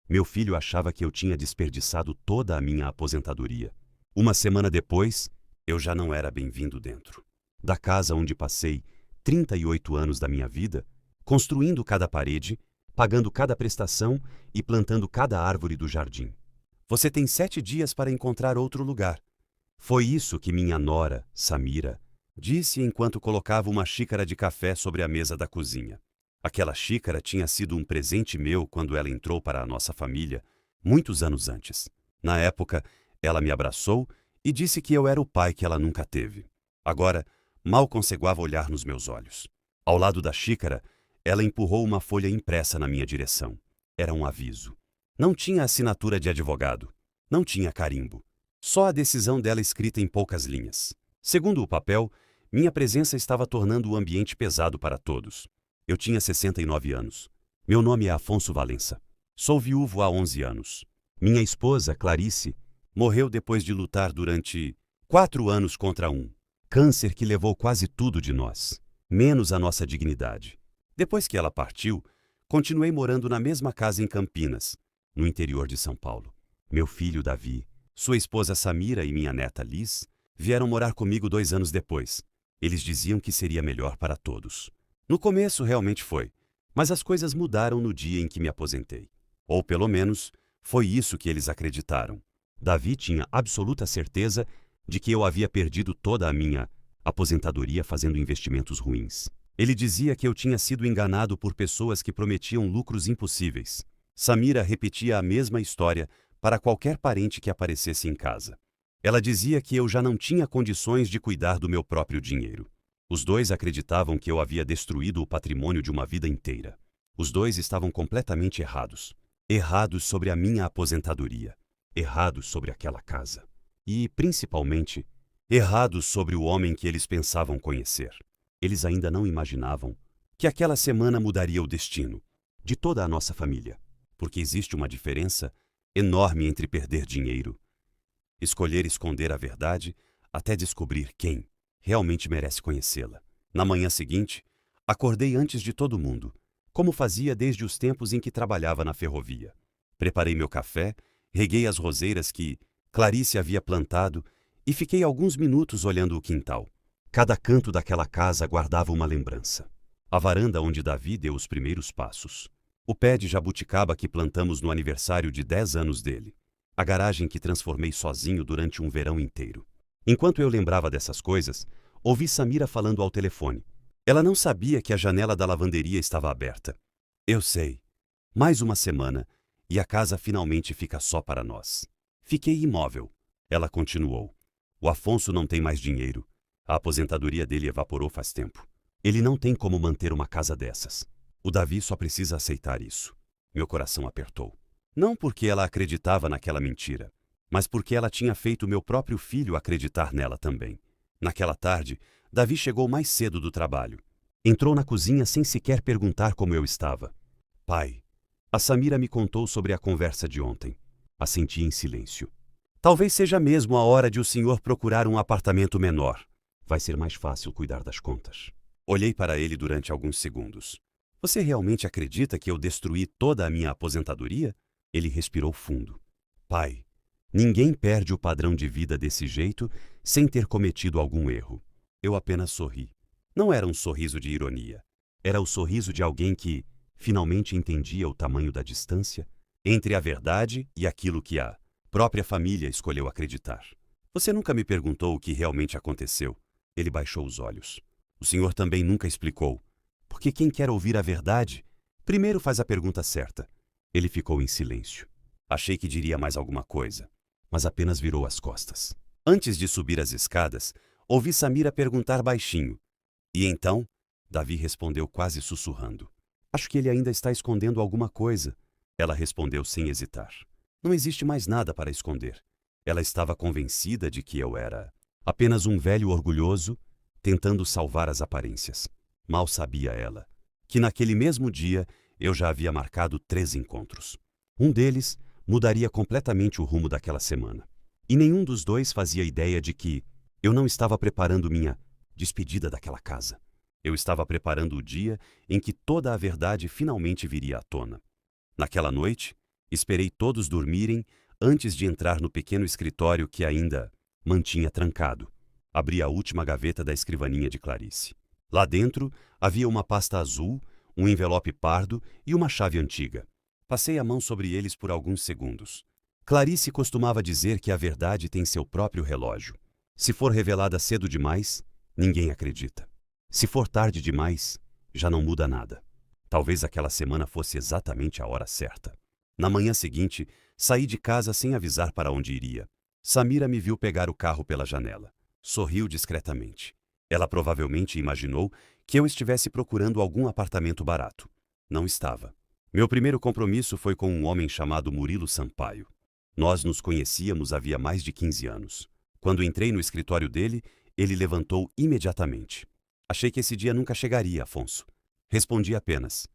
Meu filho achava que eu tinha desperdiçado toda a minha aposentadoria. Uma semana depois, eu já não era bem-vindo dentro da casa onde passei 38 anos da minha vida, construindo cada parede, pagando cada prestação e plantando cada árvore do jardim. Você tem 7 dias para encontrar outro lugar. Foi isso que minha nora, Samira, disse enquanto colocava uma xícara de café sobre a mesa da cozinha. Aquela xícara tinha sido um presente meu quando ela entrou para a nossa família, muitos anos antes. Na época, ela me abraçou e disse que eu era o pai que ela nunca teve. Agora, mal conseguava olhar nos meus olhos. Ao lado da xícara, ela empurrou uma folha impressa na minha direção. Era um aviso. Não tinha assinatura de advogado. Não tinha carimbo. Só a decisão dela escrita em poucas linhas. Segundo o papel, minha presença estava tornando o ambiente pesado para todos. Eu tinha 69 anos. Meu nome é Afonso Valença. Sou viúvo há 11 anos. Minha esposa, Clarice, morreu depois de lutar durante 4 anos contra um câncer que levou quase tudo de nós, menos a nossa dignidade. Depois que ela partiu, continuei morando na mesma casa em Campinas, no interior de São Paulo. Meu filho, Davi, sua esposa Samira e minha neta Liz vieram morar comigo 2 anos depois. Eles diziam que seria melhor para todos. No começo realmente foi, mas as coisas mudaram no dia em que me aposentei. Ou pelo menos, foi isso que eles acreditaram. Davi tinha absoluta certeza de que eu havia perdido toda a minha aposentadoria fazendo investimentos ruins. Ele dizia que eu tinha sido enganado por pessoas que prometiam lucros impossíveis. Samira repetia a mesma história para qualquer parente que aparecesse em casa. Ela dizia que eu já não tinha condições de cuidar do meu próprio dinheiro. Os dois acreditavam que eu havia destruído o patrimônio de uma vida inteira. Os dois estavam completamente errados. Errados sobre a minha aposentadoria. Errados sobre aquela casa. E, principalmente, errados sobre o homem que eles pensavam conhecer. Eles ainda não imaginavam que aquela semana mudaria o destino de toda a nossa família. Porque existe uma diferença enorme entre perder dinheiro, escolher esconder a verdade até descobrir quem realmente merece conhecê-la. Na manhã seguinte, acordei antes de todo mundo, como fazia desde os tempos em que trabalhava na ferrovia. Preparei meu café, reguei as roseiras que Clarice havia plantado e fiquei alguns minutos olhando o quintal. Cada canto daquela casa guardava uma lembrança. A varanda onde Davi deu os primeiros passos. O pé de jabuticaba que plantamos no aniversário de 10 anos dele. A garagem que transformei sozinho durante um verão inteiro. Enquanto eu lembrava dessas coisas, ouvi Samira falando ao telefone. Ela não sabia que a janela da lavanderia estava aberta. Eu sei. Mais uma semana e a casa finalmente fica só para nós. Fiquei imóvel. Ela continuou. O Afonso não tem mais dinheiro. A aposentadoria dele evaporou faz tempo. Ele não tem como manter uma casa dessas. O Davi só precisa aceitar isso. Meu coração apertou. Não porque ela acreditava naquela mentira, mas porque ela tinha feito meu próprio filho acreditar nela também. Naquela tarde, Davi chegou mais cedo do trabalho. Entrou na cozinha sem sequer perguntar como eu estava. Pai, a Samira me contou sobre a conversa de ontem. Assenti em silêncio. Talvez seja mesmo a hora de o senhor procurar um apartamento menor. Vai ser mais fácil cuidar das contas. Olhei para ele durante alguns segundos. Você realmente acredita que eu destruí toda a minha aposentadoria? Ele respirou fundo. Pai, ninguém perde o padrão de vida desse jeito sem ter cometido algum erro. Eu apenas sorri. Não era um sorriso de ironia. Era o sorriso de alguém que finalmente entendia o tamanho da distância entre a verdade e aquilo que a própria família escolheu acreditar. Você nunca me perguntou o que realmente aconteceu. Ele baixou os olhos. O senhor também nunca explicou. Porque quem quer ouvir a verdade, primeiro faz a pergunta certa. Ele ficou em silêncio. Achei que diria mais alguma coisa, mas apenas virou as costas. Antes de subir as escadas, ouvi Samira perguntar baixinho. E então? Davi respondeu quase sussurrando. Acho que ele ainda está escondendo alguma coisa. Ela respondeu sem hesitar. Não existe mais nada para esconder. Ela estava convencida de que eu era apenas um velho orgulhoso tentando salvar as aparências. Mal sabia ela que naquele mesmo dia eu já havia marcado 3 encontros. Um deles mudaria completamente o rumo daquela semana. E nenhum dos dois fazia ideia de que eu não estava preparando minha despedida daquela casa. Eu estava preparando o dia em que toda a verdade finalmente viria à tona. Naquela noite, Esperei todos dormirem antes de entrar no pequeno escritório que ainda mantinha trancado. Abri a última gaveta da escrivaninha de Clarice. Lá dentro havia uma pasta azul, um envelope pardo e uma chave antiga. Passei a mão sobre eles por alguns segundos. Clarice costumava dizer que a verdade tem seu próprio relógio. Se for revelada cedo demais, ninguém acredita. Se for tarde demais, já não muda nada. Talvez aquela semana fosse exatamente a hora certa. Na manhã seguinte, saí de casa sem avisar para onde iria. Samira me viu pegar o carro pela janela. Sorriu discretamente. Ela provavelmente imaginou que eu estivesse procurando algum apartamento barato. Não estava. Meu primeiro compromisso foi com um homem chamado Murilo Sampaio. Nós nos conhecíamos havia mais de 15 anos. Quando entrei no escritório dele, ele levantou imediatamente. Achei que esse dia nunca chegaria, Afonso. Respondi apenas: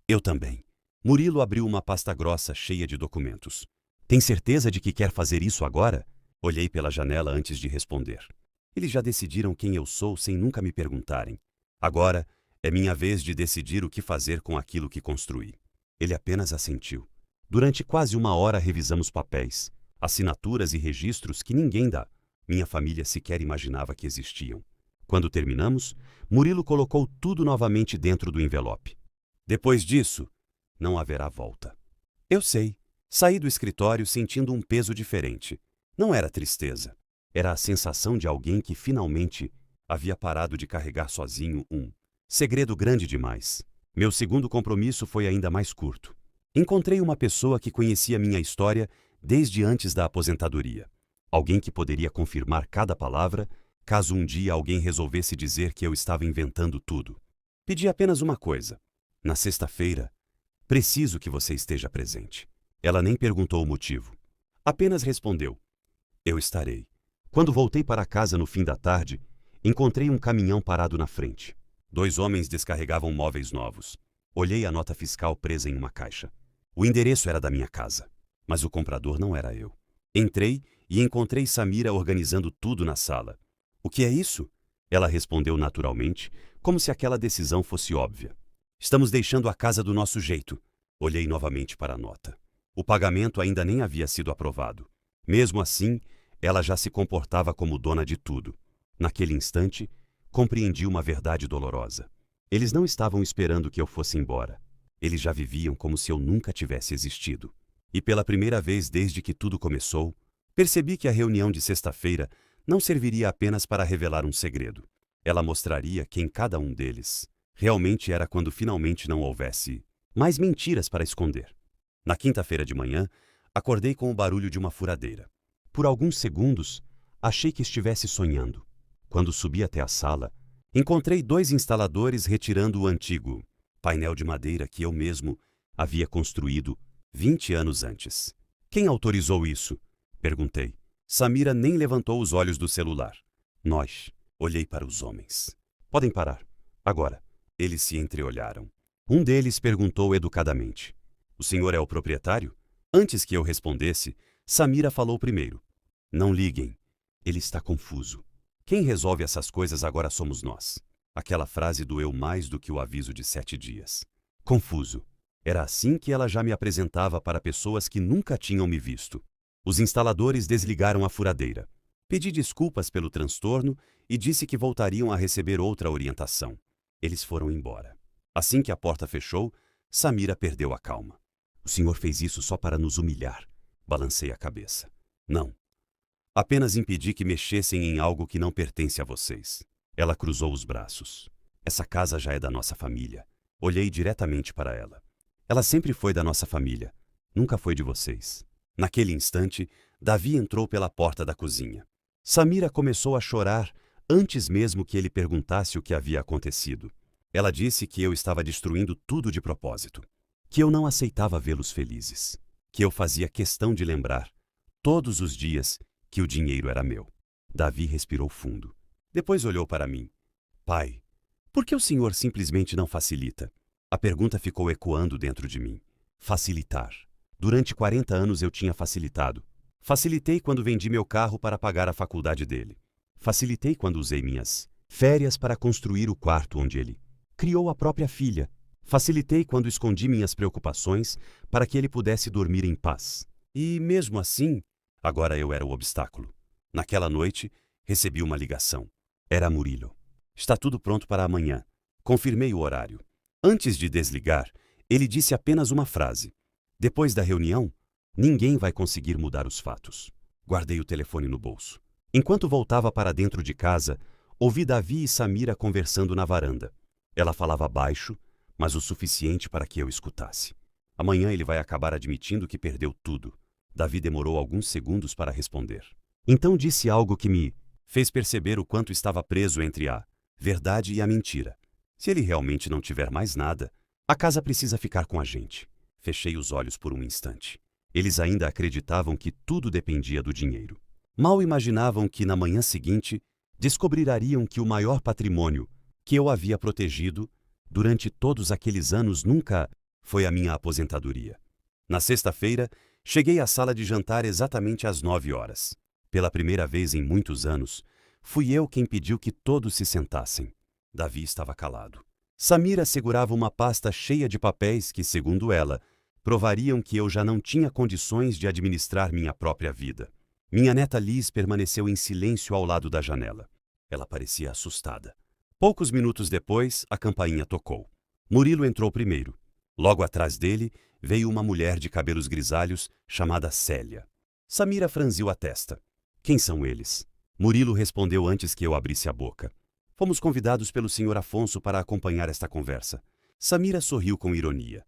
eu também. Murilo abriu uma pasta grossa cheia de documentos. Tem certeza de que quer fazer isso agora? Olhei pela janela antes de responder. Eles já decidiram quem eu sou sem nunca me perguntarem. Agora é minha vez de decidir o que fazer com aquilo que construí. Ele apenas assentiu. Durante quase uma hora revisamos papéis, assinaturas e registros que ninguém dá. Minha família sequer imaginava que existiam. Quando terminamos, Murilo colocou tudo novamente dentro do envelope. Depois disso, não haverá volta. Eu sei. Saí do escritório sentindo um peso diferente. Não era tristeza. Era a sensação de alguém que finalmente havia parado de carregar sozinho um segredo grande demais. Meu segundo compromisso foi ainda mais curto. Encontrei uma pessoa que conhecia minha história desde antes da aposentadoria. Alguém que poderia confirmar cada palavra, caso um dia alguém resolvesse dizer que eu estava inventando tudo. Pedi apenas uma coisa. Na sexta-feira, preciso que você esteja presente. Ela nem perguntou o motivo. Apenas respondeu: eu estarei. Quando voltei para casa no fim da tarde, encontrei um caminhão parado na frente. 2 homens descarregavam móveis novos. Olhei a nota fiscal presa em uma caixa. O endereço era da minha casa, mas o comprador não era eu. Entrei e encontrei Samira organizando tudo na sala. O que é isso? Ela respondeu naturalmente, como se aquela decisão fosse óbvia. Estamos deixando a casa do nosso jeito. Olhei novamente para a nota. O pagamento ainda nem havia sido aprovado. Mesmo assim, ela já se comportava como dona de tudo. Naquele instante, compreendi uma verdade dolorosa. Eles não estavam esperando que eu fosse embora. Eles já viviam como se eu nunca tivesse existido. E pela primeira vez desde que tudo começou, percebi que a reunião de sexta-feira não serviria apenas para revelar um segredo. Ela mostraria quem cada um deles realmente era quando finalmente não houvesse mais mentiras para esconder. Na quinta-feira de manhã, acordei com o barulho de uma furadeira. Por alguns segundos, achei que estivesse sonhando. Quando subi até a sala, encontrei 2 instaladores retirando o antigo painel de madeira que eu mesmo havia construído 20 anos antes. Quem autorizou isso? Perguntei. Samira nem levantou os olhos do celular. Nós. Olhei para os homens. Podem parar. Agora. Eles se entreolharam. Um deles perguntou educadamente: o senhor é o proprietário? Antes que eu respondesse, Samira falou primeiro. Não liguem. Ele está confuso. Quem resolve essas coisas agora somos nós. Aquela frase doeu mais do que o aviso de 7 dias. Confuso. Era assim que ela já me apresentava para pessoas que nunca tinham me visto. Os instaladores desligaram a furadeira. Pedi desculpas pelo transtorno e disse que voltariam a receber outra orientação. Eles foram embora. Assim que a porta fechou, Samira perdeu a calma. O senhor fez isso só para nos humilhar. Balancei a cabeça. Não. Apenas impedi que mexessem em algo que não pertence a vocês. Ela cruzou os braços. Essa casa já é da nossa família. Olhei diretamente para ela. Ela sempre foi da nossa família. Nunca foi de vocês. Naquele instante, Davi entrou pela porta da cozinha. Samira começou a chorar antes mesmo que ele perguntasse o que havia acontecido. Ela disse que eu estava destruindo tudo de propósito. Que eu não aceitava vê-los felizes. Que eu fazia questão de lembrar, todos os dias, que o dinheiro era meu. Davi respirou fundo. Depois olhou para mim. Pai, por que o senhor simplesmente não facilita? A pergunta ficou ecoando dentro de mim. Facilitar. Durante 40 anos eu tinha facilitado. Facilitei quando vendi meu carro para pagar a faculdade dele. Facilitei quando usei minhas férias para construir o quarto onde ele criou a própria filha. Facilitei quando escondi minhas preocupações para que ele pudesse dormir em paz. E, mesmo assim, agora eu era o obstáculo. Naquela noite, recebi uma ligação. Era Murilo. Está tudo pronto para amanhã. Confirmei o horário. Antes de desligar, ele disse apenas uma frase. Depois da reunião, ninguém vai conseguir mudar os fatos. Guardei o telefone no bolso. Enquanto voltava para dentro de casa, ouvi Davi e Samira conversando na varanda. Ela falava baixo, mas o suficiente para que eu escutasse. Amanhã ele vai acabar admitindo que perdeu tudo. Davi demorou alguns segundos para responder. Então disse algo que me fez perceber o quanto estava preso entre a verdade e a mentira. Se ele realmente não tiver mais nada, a casa precisa ficar com a gente. Fechei os olhos por um instante. Eles ainda acreditavam que tudo dependia do dinheiro. Mal imaginavam que, na manhã seguinte, descobrirariam que o maior patrimônio que eu havia protegido durante todos aqueles anos nunca foi a minha aposentadoria. Na sexta-feira, cheguei à sala de jantar exatamente às 9 horas. Pela primeira vez em muitos anos, fui eu quem pediu que todos se sentassem. Davi estava calado. Samira segurava uma pasta cheia de papéis que, segundo ela, provariam que eu já não tinha condições de administrar minha própria vida. Minha neta Liz permaneceu em silêncio ao lado da janela. Ela parecia assustada. Poucos minutos depois, a campainha tocou. Murilo entrou primeiro. Logo atrás dele, veio uma mulher de cabelos grisalhos chamada Célia. Samira franziu a testa. Quem são eles? Murilo respondeu antes que eu abrisse a boca. Fomos convidados pelo Sr. Afonso para acompanhar esta conversa. Samira sorriu com ironia.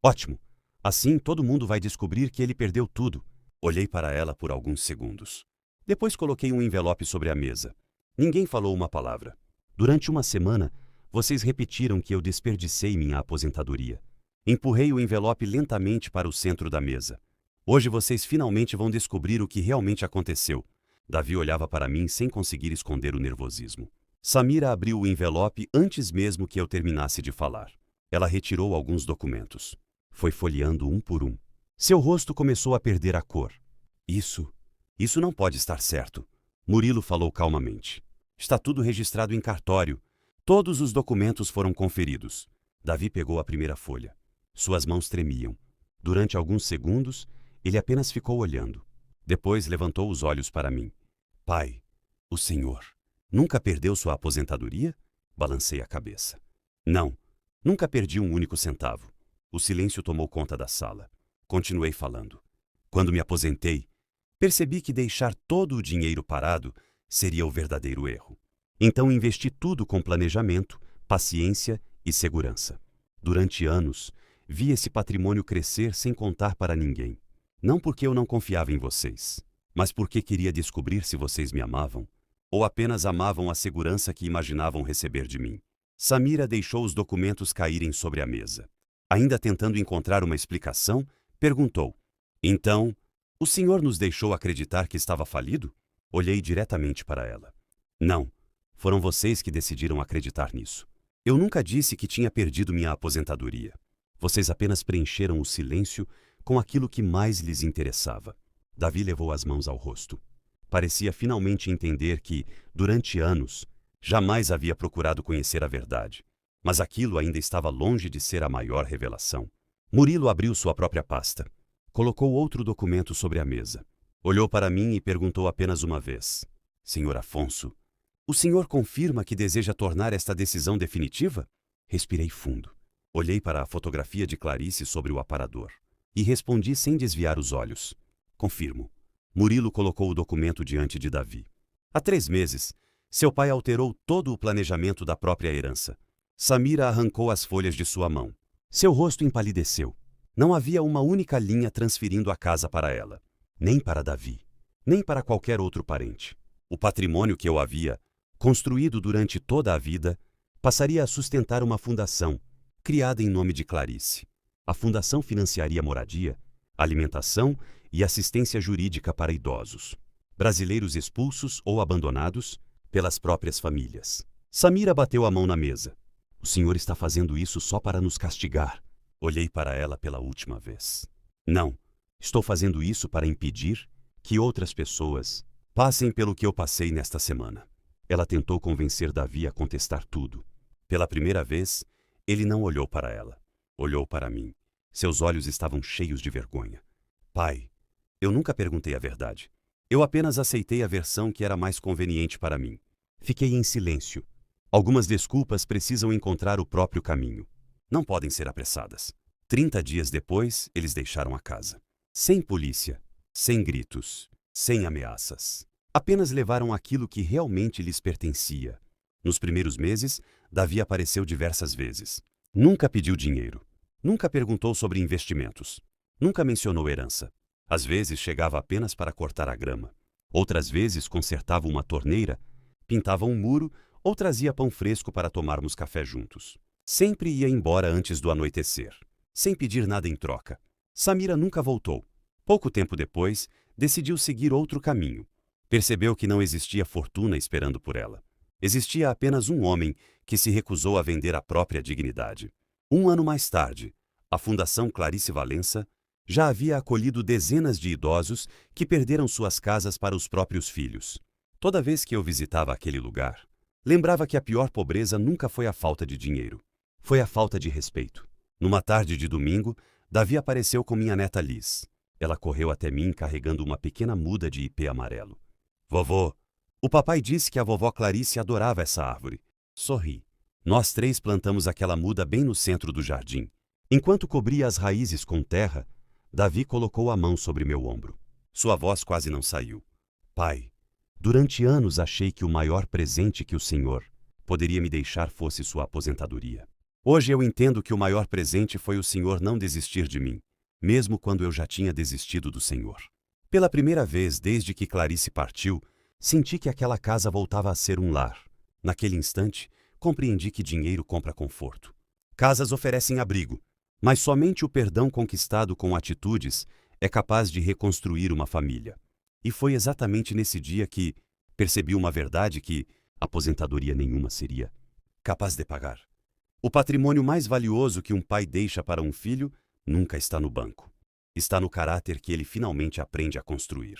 Ótimo. Assim todo mundo vai descobrir que ele perdeu tudo. Olhei para ela por alguns segundos. Depois coloquei um envelope sobre a mesa. Ninguém falou uma palavra. Durante uma semana, vocês repetiram que eu desperdicei minha aposentadoria. Empurrei o envelope lentamente para o centro da mesa. Hoje vocês finalmente vão descobrir o que realmente aconteceu. Davi olhava para mim sem conseguir esconder o nervosismo. Samira abriu o envelope antes mesmo que eu terminasse de falar. Ela retirou alguns documentos. Foi folheando um por um. Seu rosto começou a perder a cor. Isso não pode estar certo. Murilo falou calmamente. Está tudo registrado em cartório. Todos os documentos foram conferidos. Davi pegou a primeira folha. Suas mãos tremiam. Durante alguns segundos, ele apenas ficou olhando. Depois levantou os olhos para mim. Pai, o senhor nunca perdeu sua aposentadoria? Balancei a cabeça. Não, nunca perdi um único centavo. O silêncio tomou conta da sala. Continuei falando. Quando me aposentei, percebi que deixar todo o dinheiro parado seria o verdadeiro erro. Então investi tudo com planejamento, paciência e segurança. Durante anos, vi esse patrimônio crescer sem contar para ninguém. Não porque eu não confiava em vocês, mas porque queria descobrir se vocês me amavam ou apenas amavam a segurança que imaginavam receber de mim. Samira deixou os documentos caírem sobre a mesa. Ainda tentando encontrar uma explicação, perguntou: Então, o senhor nos deixou acreditar que estava falido? Olhei diretamente para ela. Não, foram vocês que decidiram acreditar nisso. Eu nunca disse que tinha perdido minha aposentadoria. Vocês apenas preencheram o silêncio com aquilo que mais lhes interessava. Davi levou as mãos ao rosto. Parecia finalmente entender que, durante anos, jamais havia procurado conhecer a verdade. Mas aquilo ainda estava longe de ser a maior revelação. Murilo abriu sua própria pasta. Colocou outro documento sobre a mesa. Olhou para mim e perguntou apenas uma vez. Senhor Afonso, o senhor confirma que deseja tornar esta decisão definitiva? Respirei fundo. Olhei para a fotografia de Clarice sobre o aparador. E respondi sem desviar os olhos. Confirmo. Murilo colocou o documento diante de Davi. Há 3 meses, seu pai alterou todo o planejamento da própria herança. Samira arrancou as folhas de sua mão. Seu rosto empalideceu. Não havia uma única linha transferindo a casa para ela. Nem para Davi. Nem para qualquer outro parente. O patrimônio que eu havia construído durante toda a vida passaria a sustentar uma fundação criada em nome de Clarice. A fundação financiaria moradia, alimentação e assistência jurídica para idosos, brasileiros expulsos ou abandonados pelas próprias famílias. Samira bateu a mão na mesa. O senhor está fazendo isso só para nos castigar. Olhei para ela pela última vez. Não, estou fazendo isso para impedir que outras pessoas passem pelo que eu passei nesta semana. Ela tentou convencer Davi a contestar tudo. Pela primeira vez, Ele não olhou para ela. Olhou para mim. Seus olhos estavam cheios de vergonha. Pai, eu nunca perguntei a verdade. Eu apenas aceitei a versão que era mais conveniente para mim. Fiquei em silêncio. Algumas desculpas precisam encontrar o próprio caminho. Não podem ser apressadas. 30 dias depois, eles deixaram a casa. Sem polícia, sem gritos, sem ameaças. Apenas levaram aquilo que realmente lhes pertencia. Nos primeiros meses, Davi apareceu diversas vezes. Nunca pediu dinheiro. Nunca perguntou sobre investimentos. Nunca mencionou herança. Às vezes chegava apenas para cortar a grama. Outras vezes consertava uma torneira, pintava um muro ou trazia pão fresco para tomarmos café juntos. Sempre ia embora antes do anoitecer, sem pedir nada em troca. Samira nunca voltou. Pouco tempo depois, decidiu seguir outro caminho. Percebeu que não existia fortuna esperando por ela. Existia apenas um homem que se recusou a vender a própria dignidade. 1 ano mais tarde, a Fundação Clarice Valença já havia acolhido dezenas de idosos que perderam suas casas para os próprios filhos. Toda vez que eu visitava aquele lugar, lembrava que a pior pobreza nunca foi a falta de dinheiro. Foi a falta de respeito. Numa tarde de domingo, Davi apareceu com minha neta Liz. Ela correu até mim carregando uma pequena muda de ipê amarelo. Vovô, o papai disse que a vovó Clarice adorava essa árvore. Sorri. Nós 3 plantamos aquela muda bem no centro do jardim. Enquanto cobria as raízes com terra, Davi colocou a mão sobre meu ombro. Sua voz quase não saiu. Pai, durante anos achei que o maior presente que o Senhor poderia me deixar fosse sua aposentadoria. Hoje eu entendo que o maior presente foi o Senhor não desistir de mim, mesmo quando eu já tinha desistido do Senhor. Pela primeira vez desde que Clarice partiu, senti que aquela casa voltava a ser um lar. Naquele instante, compreendi que dinheiro compra conforto. Casas oferecem abrigo, mas somente o perdão conquistado com atitudes é capaz de reconstruir uma família. E foi exatamente nesse dia que percebi uma verdade que aposentadoria nenhuma seria capaz de pagar. O patrimônio mais valioso que um pai deixa para um filho nunca está no banco. Está no caráter que ele finalmente aprende a construir.